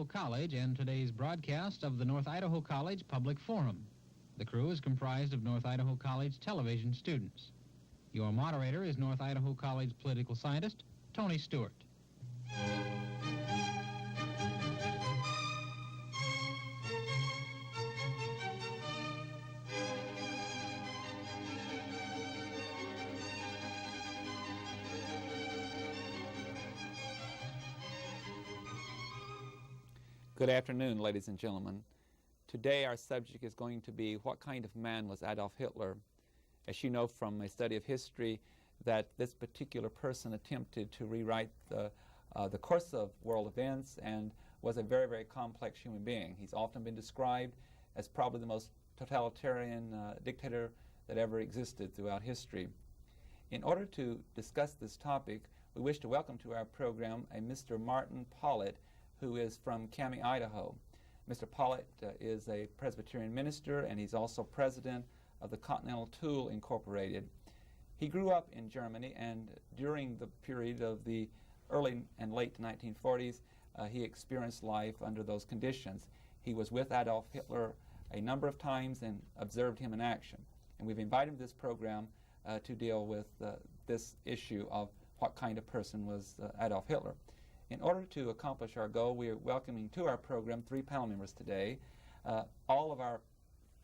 Idaho College and today's broadcast of the North Idaho College Public Forum. The crew is comprised of North Idaho College television students. Your moderator is North Idaho College political scientist Tony Stewart. Good afternoon, ladies and gentlemen. Today our subject is going to be what kind of man was Adolf Hitler? As you know from a study of history, that this particular person attempted to rewrite the course of world events and was a very, very complex human being. He's often been described as probably the most totalitarian dictator that ever existed throughout history. In order to discuss this topic, we wish to welcome to our program a Mr. Martin Pollitt, who is from Cami, Idaho. Mr. Pollitt is a Presbyterian minister, and he's also president of the Continental Tool Incorporated. He grew up in Germany, and during the period of the early and late 1940s, he experienced life under those conditions. He was with Adolf Hitler a number of times and observed him in action. And we've invited him to this program to deal with this issue of what kind of person was Adolf Hitler. In order to accomplish our goal, we are welcoming to our program three panel members today. All of our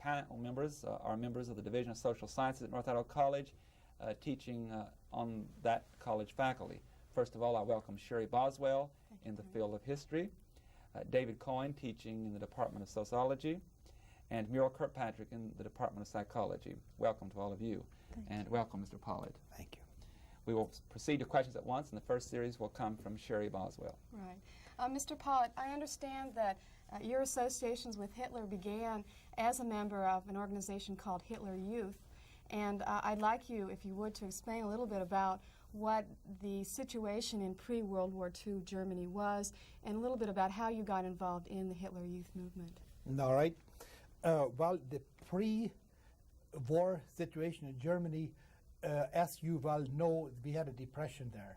panel members are members of the Division of Social Sciences at North Idaho College, teaching on that college faculty. First of all, I welcome Sherry Boswell in the field of history, David Coyne teaching in the Department of Sociology, and Muriel Kirkpatrick in the Department of Psychology. Welcome to all of you. And welcome, Mr. Pollitt. Thank you. We will proceed to questions at once, and the first series will come from Sherry Boswell. Right. Mr. Pollitt, I understand that your associations with Hitler began as a member of an organization called Hitler Youth, and I'd like you, if you would, to explain a little bit about what the situation in pre-World War II Germany was, and a little bit about how you got involved in the Hitler Youth movement. All right. Well, the pre-war situation in Germany, as you well know, we had a depression there.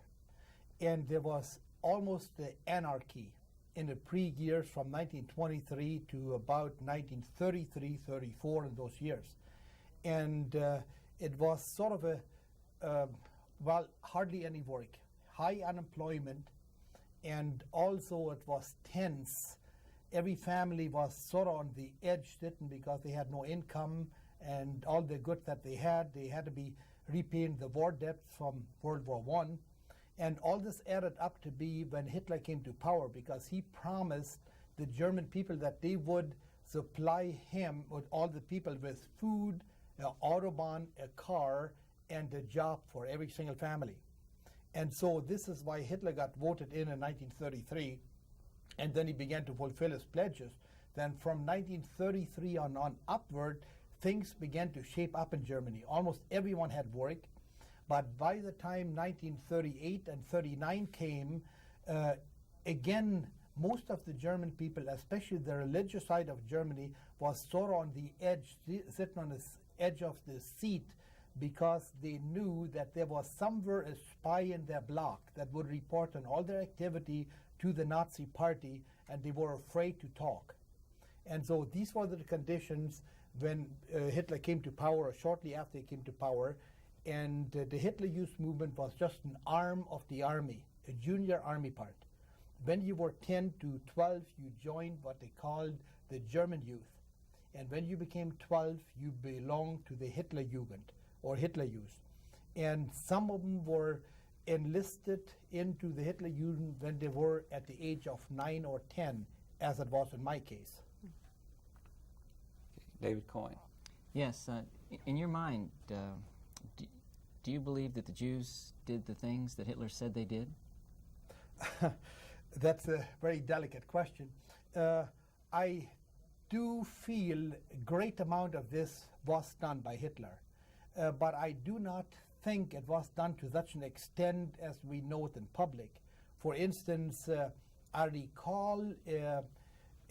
And there was almost anarchy in the pre-years from 1923 to about 1933, 34 in those years. And it was sort of well, hardly any work, high unemployment, and also it was tense. Every family was sort of on the edge sitting because they had no income, and all the goods that they had to be repaying the war debt from World War I. And all this added up to be when Hitler came to power, because he promised the German people that they would supply him, with all the people, with food, an Autobahn, a car, and a job for every single family. And so this is why Hitler got voted in 1933, and then he began to fulfill his pledges. Then from 1933 on upward, things began to shape up in Germany. Almost everyone had work, but by the time 1938 and 39 came, again, most of the German people, especially the religious side of Germany, was sort of on the edge, sitting on the edge of the seat, because they knew that there was somewhere a spy in their bloc that would report on all their activity to the Nazi party, and they were afraid to talk. And so these were the conditions when Hitler came to power, or shortly after he came to power. And the Hitler Youth movement was just an arm of the army, a junior army part. When you were 10 to 12, you joined what they called the German Youth. And when you became 12, you belonged to the Hitler Jugend, or Hitler Youth. And some of them were enlisted into the Hitler Jugend when they were at the age of 9 or 10, as it was in my case. David Coyne. Yes, in your mind, do you believe that the Jews did the things that Hitler said they did? That's a very delicate question. I do feel a great amount of this was done by Hitler, but I do not think it was done to such an extent as we know it in public. For instance, I recall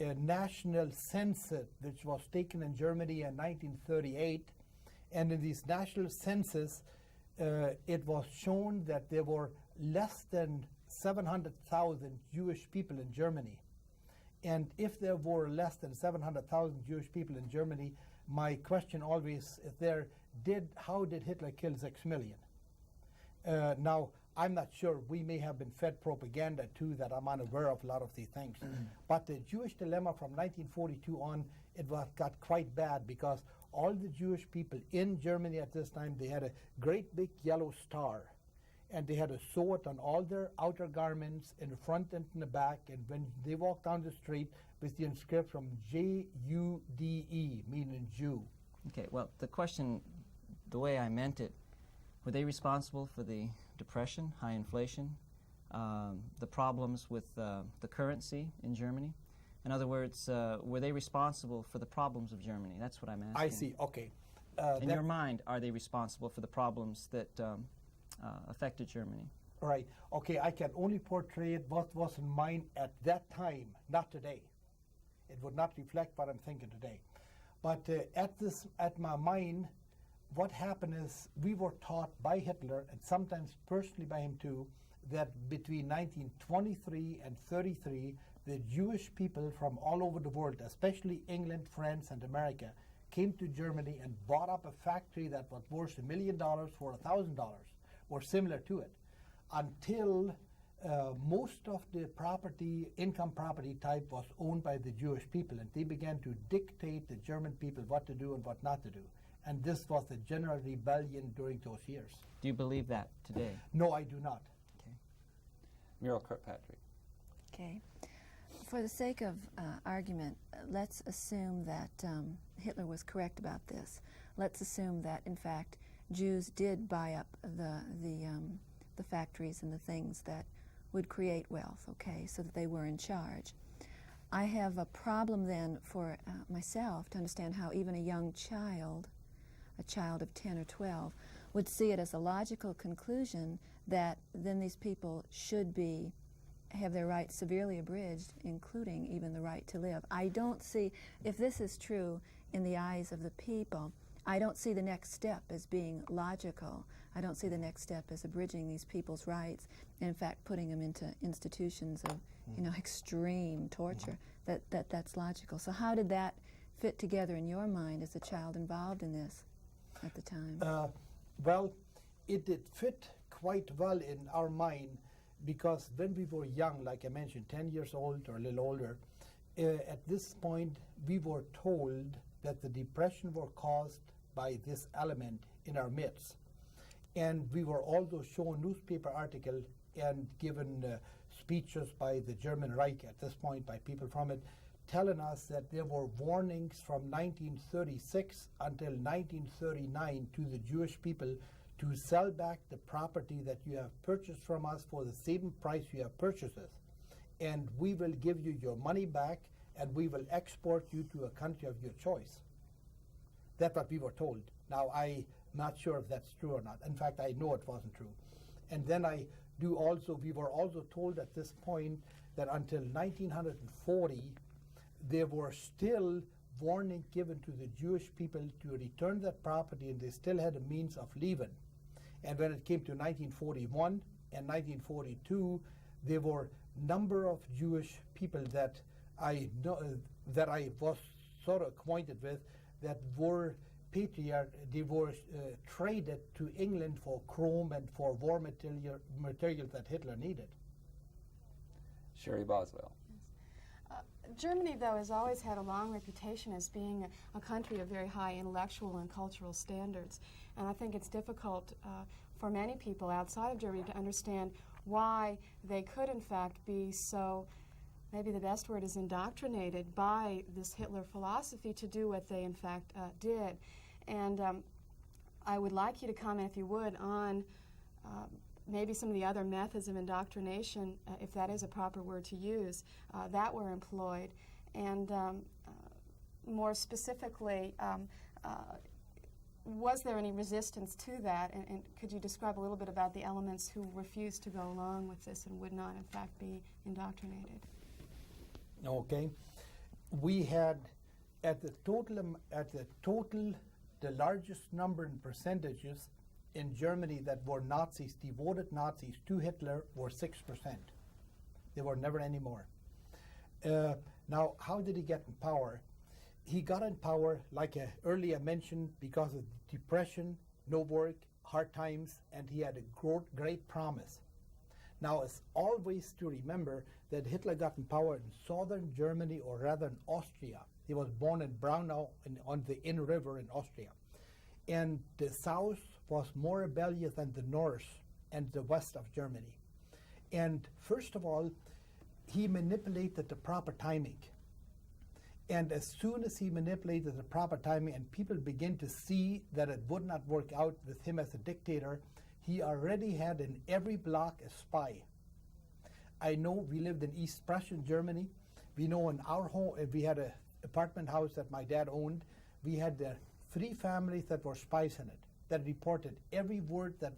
a national census which was taken in Germany in 1938, and in these national census it was shown that there were less than 700,000 Jewish people in Germany. And if there were less than 700,000 Jewish people in Germany, my question always is there, how did Hitler kill 6 million? Now, I'm not sure. We may have been fed propaganda too that I'm unaware of a lot of these things. But the Jewish dilemma from 1942 on, got quite bad because all the Jewish people in Germany at this time, they had a great big yellow star. And they had to sew it on all their outer garments in the front and in the back. And when they walked down the street with the inscription J-U-D-E, meaning Jew. Okay, well, the question, the way I meant it, were they responsible for the depression, high inflation, the problems with the currency in Germany? In other words, were they responsible for the problems of Germany? That's what I'm asking. I see, okay. In your mind, are they responsible for the problems that affected Germany? Right, okay, I can only portray it what was in mind at that time, not today. It would not reflect what I'm thinking today. But at my mind, what happened is we were taught by Hitler, and sometimes personally by him too, that between 1923 and 33, the Jewish people from all over the world, especially England, France, and America, came to Germany and bought up a factory that was worth $1 million for $1,000, or similar to it, until most of the property, income property type, was owned by the Jewish people, and they began to dictate the German people what to do and what not to do. And this was the general rebellion during those years. Do you believe that today? No, I do not. Okay. Muriel Kirkpatrick. Okay. For the sake of argument, let's assume that Hitler was correct about this. Let's assume that, in fact, Jews did buy up the factories and the things that would create wealth, okay, so that they were in charge. I have a problem then for myself to understand how even a young child, a child of 10 or 12, would see it as a logical conclusion that then these people should have their rights severely abridged, including even the right to live. I don't see, if this is true in the eyes of the people, I don't see the next step as being logical. I don't see the next step as abridging these people's rights, and in fact putting them into institutions of extreme torture. That's logical. So how did that fit together in your mind as a child involved in this at the time? Well, it did fit quite well in our mind, because when we were young, like I mentioned, 10 years old or a little older, at this point we were told that the depression were caused by this element in our midst. And we were also shown newspaper articles and given speeches by the German Reich at this point, by people from it, telling us that there were warnings from 1936 until 1939 to the Jewish people to sell back the property that you have purchased from us for the same price you have purchased it. And we will give you your money back, and we will export you to a country of your choice. That's what we were told. Now, I'm not sure if that's true or not. In fact, I know it wasn't true. And then we were also told at this point that until 1940, there were still warning given to the Jewish people to return that property, and they still had a means of leaving. And when it came to 1941 and 1942, there were number of Jewish people that I was sort of acquainted with that were they were traded to England for chrome and for war materials that Hitler needed. Sherry Boswell. Germany, though, has always had a long reputation as being a country of very high intellectual and cultural standards. And I think it's difficult for many people outside of Germany to understand why they could, in fact, be so, maybe the best word is indoctrinated by this Hitler philosophy to do what they, in fact, did. And I would like you to comment, if you would, on maybe some of the other methods of indoctrination, if that is a proper word to use, that were employed. And more specifically, was there any resistance to that? And could you describe a little bit about the elements who refused to go along with this and would not, in fact, be indoctrinated? Okay. We had, the largest number in percentages in Germany that were Nazis, devoted Nazis to Hitler, were 6%. There were never any more. Now, how did he get in power? He got in power, like earlier mentioned, because of depression, no work, hard times, and he had a great promise. Now, it's always to remember that Hitler got in power in southern Germany, or rather in Austria. He was born in Braunau on the Inn River in Austria. And the south was more rebellious than the north and the west of Germany. And first of all, he manipulated the proper timing. And as soon as he manipulated the proper timing and people begin to see that it would not work out with him as a dictator, he already had in every block a spy. I know we lived in East Prussian, Germany. We know in our home, we had an apartment house that my dad owned. We had 3 families that were spies in it, that reported every word that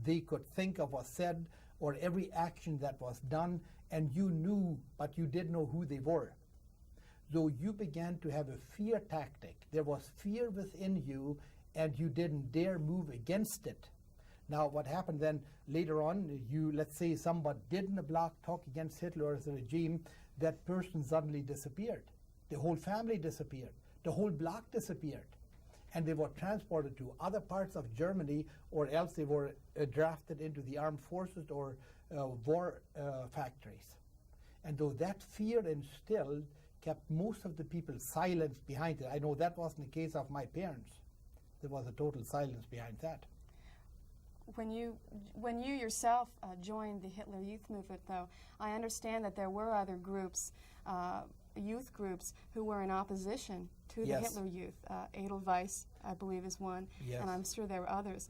they could think of was said, or every action that was done, and you knew, but you didn't know who they were. So you began to have a fear tactic. There was fear within you, and you didn't dare move against it. Now, what happened then later on, let's say somebody did in a block talk against Hitler as a regime, that person suddenly disappeared. The whole family disappeared. The whole block disappeared. And they were transported to other parts of Germany, or else they were drafted into the armed forces or war factories. And though that fear instilled kept most of the people silent behind it. I know that wasn't the case of my parents. There was a total silence behind that. When you yourself joined the Hitler Youth Movement, though, I understand that there were other groups, youth groups, who were in opposition to the Yes. Hitler Youth. Edelweiss, I believe, is one, Yes. and I'm sure there were others.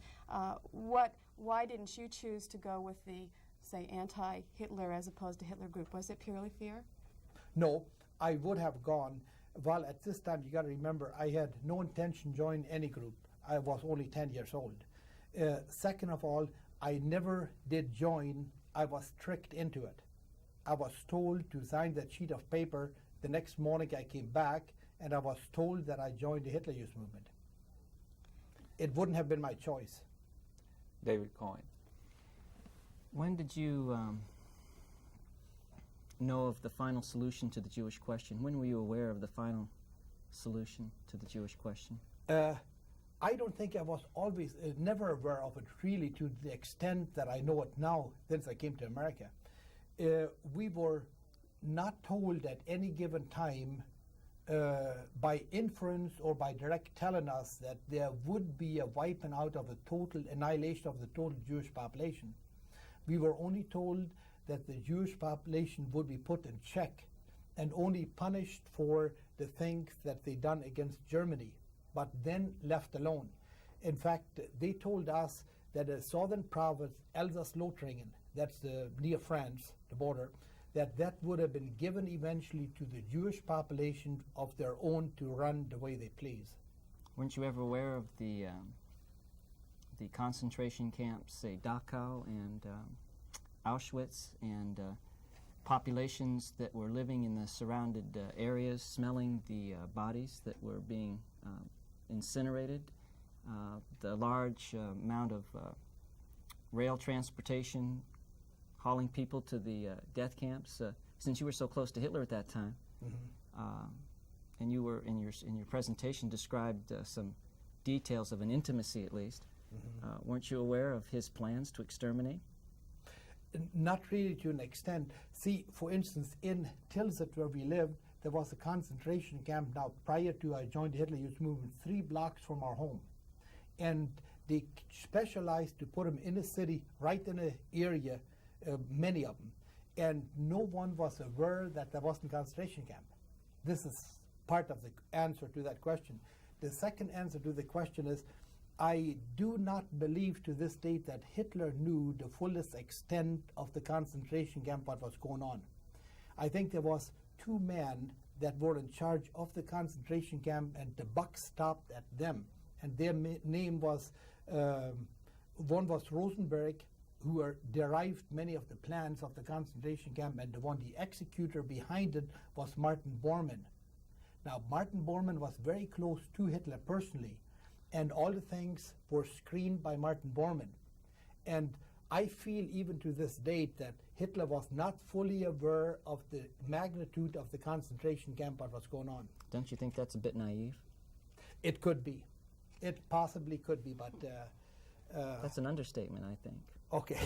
Why didn't you choose to go with the, say, anti-Hitler as opposed to Hitler group? Was it purely fear? No, I would have gone. Well, at this time, you got to remember, I had no intention to join any group. I was only 10 years old. Second of all, I never did join. I was tricked into it. I was told to sign that sheet of paper. The next morning I came back, and I was told that I joined the Hitler Youth Movement. It wouldn't have been my choice. David Coyne. When did you know of the final solution to the Jewish question? When were you aware of the final solution to the Jewish question? I don't think I was always, never aware of it really to the extent that I know it now since I came to America. We were not told at any given time by inference or by direct telling us that there would be a wiping out of the total annihilation of the total Jewish population. We were only told that the Jewish population would be put in check and only punished for the things that they done against Germany, but then left alone. In fact, they told us that the southern province, Alsace-Lothringen, that's near France, the border, that would have been given eventually to the Jewish population of their own to run the way they please. Weren't you ever aware of the concentration camps, say Dachau and Auschwitz, and populations that were living in the surrounded areas, smelling the bodies that were being incinerated, the large amount of rail transportation, hauling people to the death camps? Since you were so close to Hitler at that time, and you were in your presentation described some details of an intimacy, at least. Weren't you aware of his plans to exterminate? Not really to an extent. See, for instance, in Tilsit, where we lived, there was a concentration camp now prior to I joined the Hitler Youth Movement, 3 blocks from our home. And they specialized to put them in a city, right in an area, many of them. And no one was aware that there wasn't a concentration camp. This is part of the answer to that question. The second answer to the question is, I do not believe to this date that Hitler knew the fullest extent of the concentration camp, what was going on. I think there was 2 men that were in charge of the concentration camp, and the buck stopped at them. And their name was, one was Rosenberg, who derived many of the plans of the concentration camp, and the executor behind it was Martin Bormann. Now, Martin Bormann was very close to Hitler personally, and all the things were screened by Martin Bormann. And I feel even to this date that Hitler was not fully aware of the magnitude of the concentration camp, what was going on. Don't you think that's a bit naive? It could be. It possibly could be, but... That's an understatement, I think. Okay.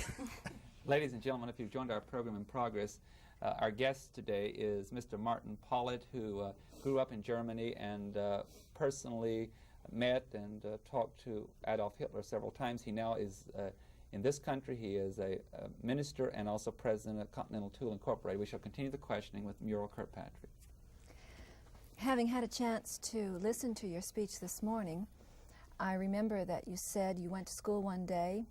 Ladies and gentlemen, if you've joined our program in progress, our guest today is Mr. Martin Pollitt, who grew up in Germany and personally met and talked to Adolf Hitler several times. He now is in this country. He is a minister and also president of Continental Tool Incorporated. We shall continue the questioning with Muriel Kirkpatrick. Having had a chance to listen to your speech this morning, I remember that you said you went to school one day,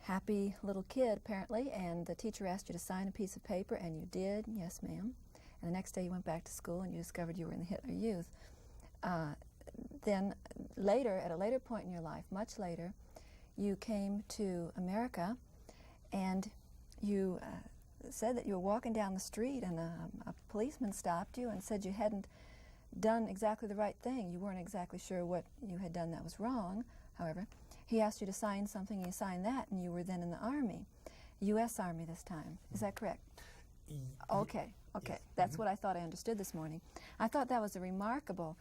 happy little kid apparently, and the teacher asked you to sign a piece of paper, and you did, yes ma'am. And the next day you went back to school and you discovered you were in the Hitler Youth. Then later, at a later point in your life, much later, you came to America and you said that you were walking down the street and a policeman stopped you and said you hadn't done exactly the right thing. You weren't exactly sure what you had done that was wrong, however. He asked you to sign something, you signed that, and you were then in the Army, U.S. Army this time. Is that correct? Okay, okay. Yes. That's what I thought I understood this morning. I thought that was a remarkable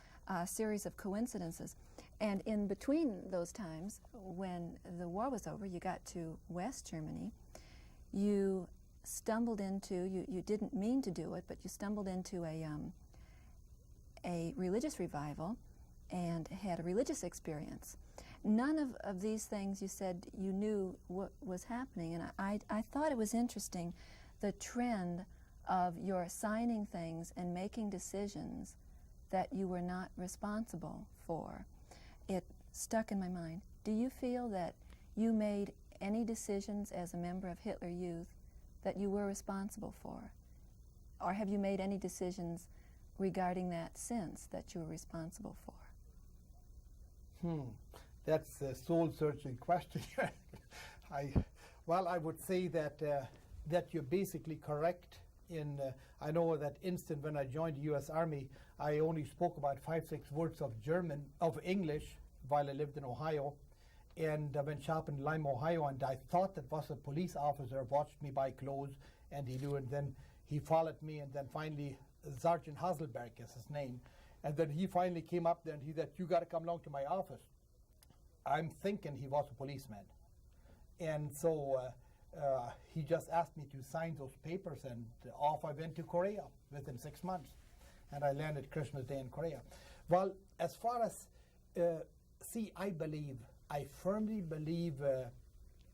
series of coincidences. And in between those times, when the war was over, you got to West Germany, you stumbled into, you didn't mean to do it, but you stumbled into a religious revival and had a religious experience. None of these things you said you knew what was happening, and I thought it was interesting, the trend of your signing things and making decisions that you were not responsible for. It stuck in my mind. Do you feel that you made any decisions as a member of Hitler Youth that you were responsible for? Or have you made any decisions regarding that since that you were responsible for? That's a soul-searching question. Well, I would say that that you're basically correct. I know that instant when I joined the U.S. Army, I only spoke about 5-6 words of English while I lived in Ohio, and I went shopping in Lima, Ohio, and I thought that was a police officer watched me buy clothes, and he knew, and then he followed me, and then finally Sergeant Hasselberg is his name, and then he finally came up there and he said, "You got to come along to my office." I'm thinking he was a policeman, and so he just asked me to sign those papers, and off I went to Korea within 6 months, and I landed Christmas Day in Korea. Well, as far as I firmly believe,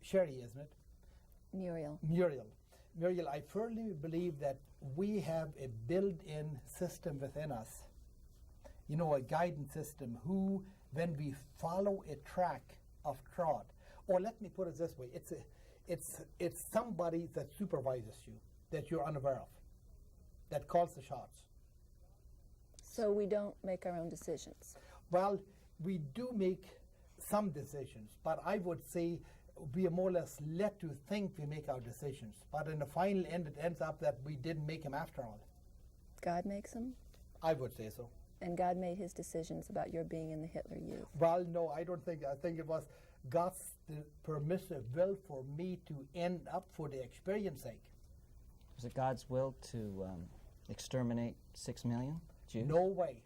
Sherry, isn't it? Muriel. Muriel, I firmly believe that we have a built-in system within us, a guidance system who, when we follow a track of thought, or let me put it this way, it's somebody that supervises you, that you're unaware of, that calls the shots. So we don't make our own decisions. Well, we do make some decisions, but I would say we are more or less led to think we make our decisions. But in the final end, it ends up that we didn't make them after all. God makes them? I would say so. And God made his decisions about your being in the Hitler Youth? Well, no, I don't think. I think it was God's permissive will for me to end up for the experience sake. Was it God's will to exterminate 6 million Jews? No way.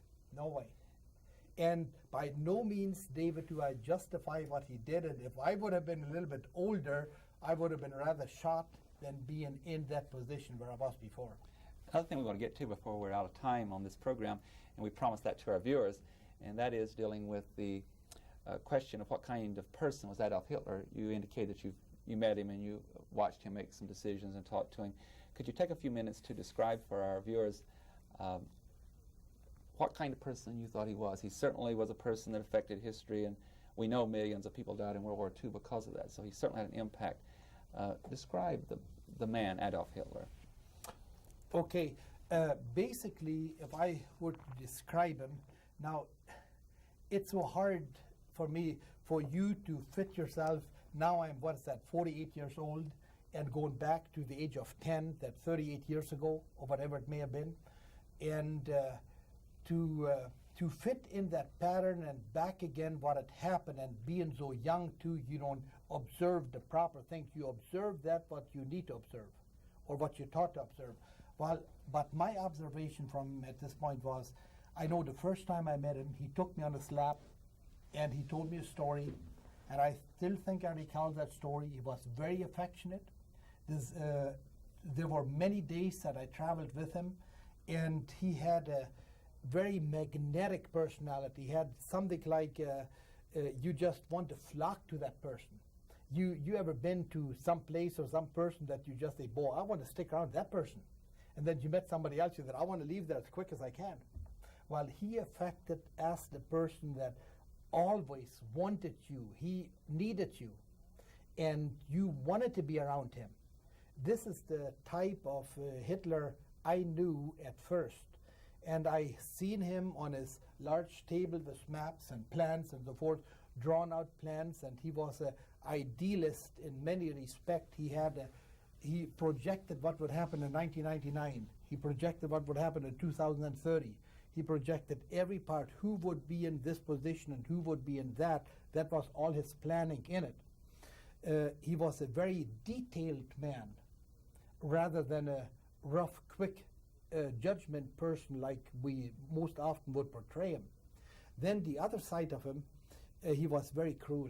And by no means, David, do I justify what he did. And if I would have been a little bit older, I would have been rather shocked than being in that position where I was before. Another thing we want to get to before we're out of time on this program, and we promised that to our viewers, and that is dealing with the question of what kind of person was Adolf Hitler. You indicate that you met him and you watched him make some decisions and talked to him. Could you take a few minutes to describe for our viewers what kind of person you thought he was? He certainly was a person that affected history, and we know millions of people died in World War II because of that, so he certainly had an impact. Describe the man, Adolf Hitler. Okay, basically, if I were to describe him, now, it's so hard for me, for you to fit yourself. Now I'm, 48 years old, and going back to the age of 10, that 38 years ago, or whatever it may have been, and to fit in that pattern and back again what had happened, and being so young too, you don't observe the proper things. You observe that what you need to observe, or what you're taught to observe. Well, but my observation from him at this point was, I know the first time I met him, he took me on his lap and he told me a story, and I still think I recall that story. He was very affectionate. There were many days that I traveled with him, and he had a very magnetic personality. He had something like you just want to flock to that person. You ever been to some place or some person that you just say, boy, I want to stick around that person? And then you met somebody else, you said, I want to leave there as quick as I can. Well, he affected as the person that always wanted you. He needed you, and you wanted to be around him. This is the type of Hitler I knew at first. And I seen him on his large table with maps and plans and so forth, drawn out plans, and he was an idealist in many respects. He projected what would happen in 1999. He projected what would happen in 2030. He projected every part, who would be in this position and who would be in that. That was all his planning in it. He was a very detailed man, rather than a rough, quick judgment person like we most often would portray him. Then the other side of him, he was very cruel.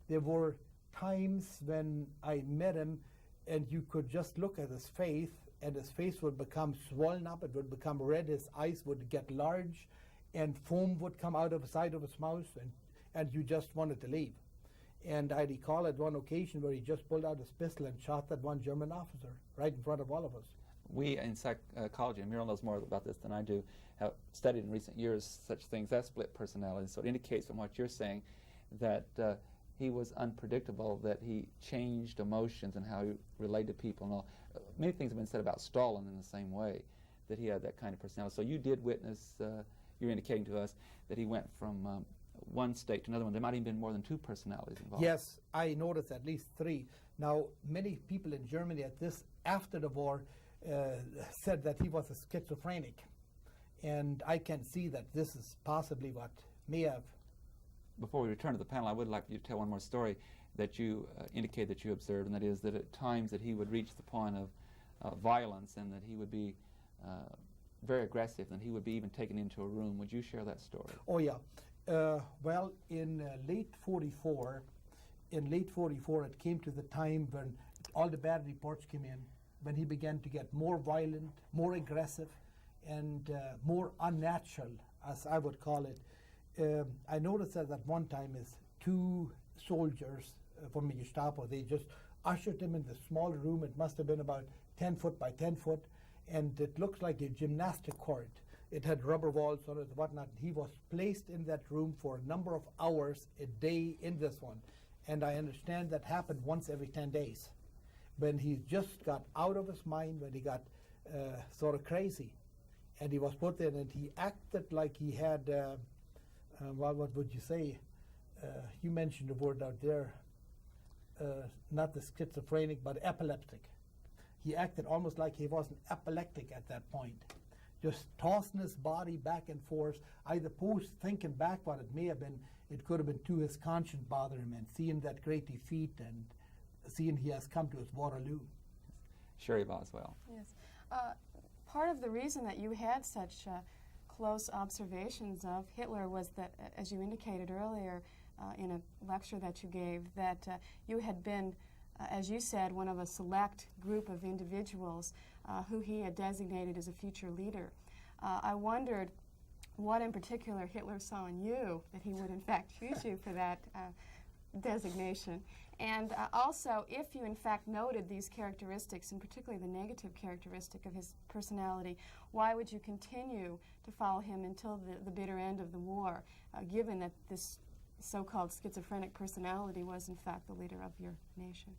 There were times when I met him and you could just look at his face, and his face would become swollen up, it would become red, his eyes would get large, and foam would come out of the side of his mouth, and you just wanted to leave. And I recall at one occasion where he just pulled out his pistol and shot that one German officer right in front of all of us. We in psychology, and Muriel knows more about this than I do, have studied in recent years such things as split personality. So it indicates from what you're saying that he was unpredictable, that he changed emotions and how he related to people and all. Many things have been said about Stalin in the same way, that he had that kind of personality. So you did witness, you're indicating to us, that he went from one state to another one. There might even been more than two personalities involved. Yes, I noticed at least three. Now, many people in Germany at this, after the war, said that he was a schizophrenic. And I can see that this is possibly what may have. Before we return to the panel, I would like you to tell one more story that you indicate that you observed, and that is that at times that he would reach the point of violence, and that he would be very aggressive, and he would be even taken into a room. Would you share that story? Oh, yeah. Well, in late 44, it came to the time when all the bad reports came in, when he began to get more violent, more aggressive, and more unnatural, as I would call it. I noticed that at one time is two soldiers from the Gestapo, they just ushered him in the small room. It must have been about 10 foot by 10 foot, and it looks like a gymnastic court. It had rubber walls on it and whatnot. He was placed in that room for a number of hours a day in this one. And I understand that happened once every 10 days. When he just got out of his mind, when he got sort of crazy. And he was put in, and he acted like he had, well, what would you say? You mentioned the word out there, not the schizophrenic, but epileptic. He acted almost like he was an epileptic at that point, just tossing his body back and forth. I suppose, thinking back what it may have been, it could have been to his conscience bother him, and seeing that great defeat and seeing he has come to his Waterloo. Sherry Boswell. Yes. Part of the reason that you had such close observations of Hitler was that, as you indicated earlier in a lecture that you gave, that you had been, as you said, one of a select group of individuals who he had designated as a future leader. I wondered what in particular Hitler saw in you that he would in fact choose you for that designation. And also, if you in fact noted these characteristics, and particularly the negative characteristic of his personality, why would you continue to follow him until the bitter end of the war, given that this so-called schizophrenic personality was in fact the leader of your nation?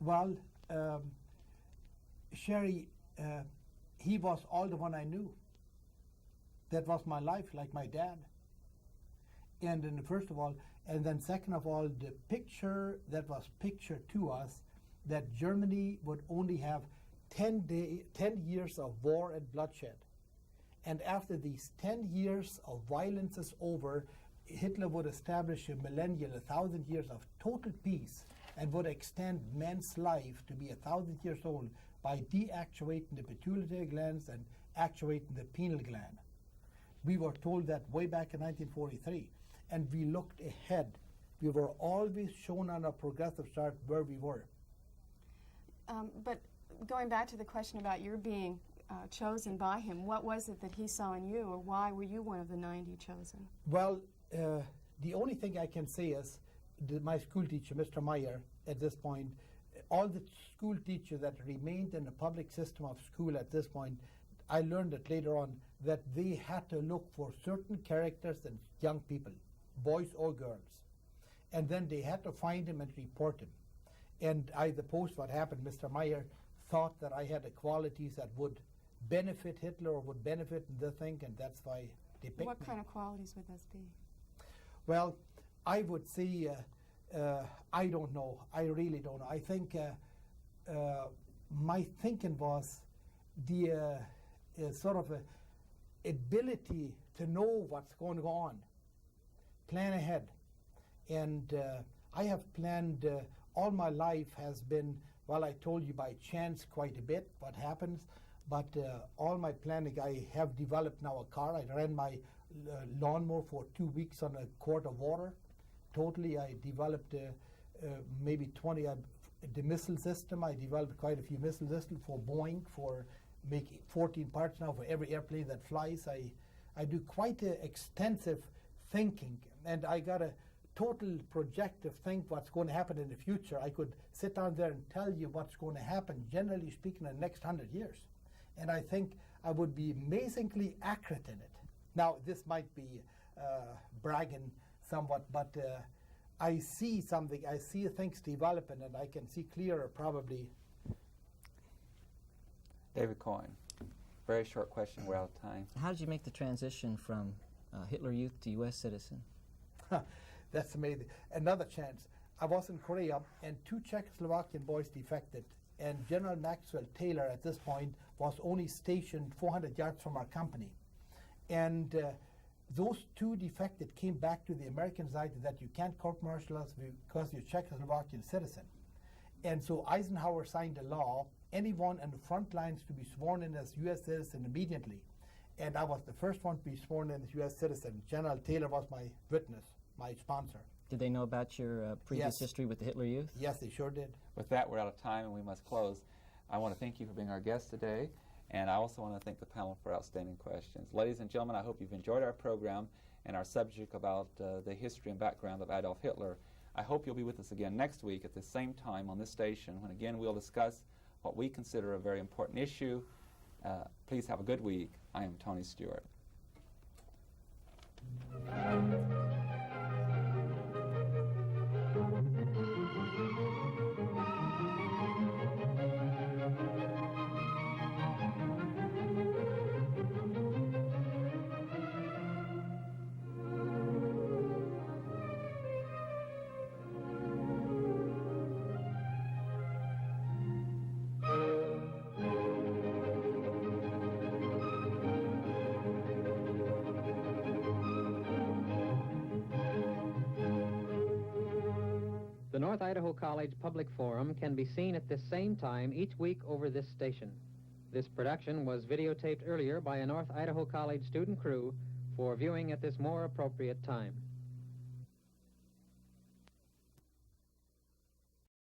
Well, Sherry, he was all the one I knew. That was my life, like my dad. And then first of all, and then second of all, the picture that was pictured to us, that Germany would only have 10 years of war and bloodshed. And after these 10 years of violence is over, Hitler would establish a millennial, 1,000 years of total peace, and would extend man's life to be 1,000 years old by deactivating the pituitary glands and actuating the pineal gland. We were told that way back in 1943, and we looked ahead. We were always shown on a progressive chart where we were. But going back to the question about your being chosen by him, what was it that he saw in you, or why were you one of the 90 chosen? Well, the only thing I can say is my school teacher, Mr. Meyer, at this point, all the school teachers that remained in the public system of school at this point, I learned it later on, that they had to look for certain characters in young people, boys or girls. And then they had to find him and report him. And I suppose what happened, Mr. Meyer thought that I had the qualities that would benefit Hitler or would benefit the thing, and that's why they picked me. What kind of qualities would those be? Well, I would say, I don't know. I really don't know. I think my thinking was the sort of ability to know what's going to go on, plan ahead. And I have planned, all my life has been, well, I told you by chance quite a bit what happens, but all my planning, I have developed now a car. I ran my lawnmower for 2 weeks on a quart of water. Totally, I developed maybe 20, the missile system. I developed quite a few missile systems for Boeing, for making 14 parts now for every airplane that flies. I do quite extensive thinking, and I got a total projective think what's going to happen in the future. I could sit down there and tell you what's going to happen, generally speaking, in the next 100 years. And I think I would be amazingly accurate in it. Now, this might be bragging somewhat, but I see something, I see things developing, and I can see clearer probably. David Coyne, very short question, we're out of time. How did you make the transition from Hitler Youth to U.S. citizen? That's amazing. Another chance. I was in Korea, and 2 Czechoslovakian boys defected, and General Maxwell Taylor at this point was only stationed 400 yards from our company. And those 2 defected came back to the American side that you can't court-martial us because you're Czechoslovakian citizen. And so Eisenhower signed a law, anyone in the front lines to be sworn in as U.S. citizen immediately. And I was the first one to be sworn in as U.S. citizen. General Taylor was my witness, my sponsor. Did they know about your previous history with the Hitler Youth? Yes, they sure did. With that, we're out of time and we must close. I want to thank you for being our guest today, and I also want to thank the panel for outstanding questions. Ladies and gentlemen, I hope you've enjoyed our program and our subject about the history and background of Adolf Hitler. I hope you'll be with us again next week at the same time on this station, when again we'll discuss what we consider a very important issue. Please have a good week. I am Tony Stewart. The North Idaho College Public Forum can be seen at this same time each week over this station. This production was videotaped earlier by a North Idaho College student crew for viewing at this more appropriate time.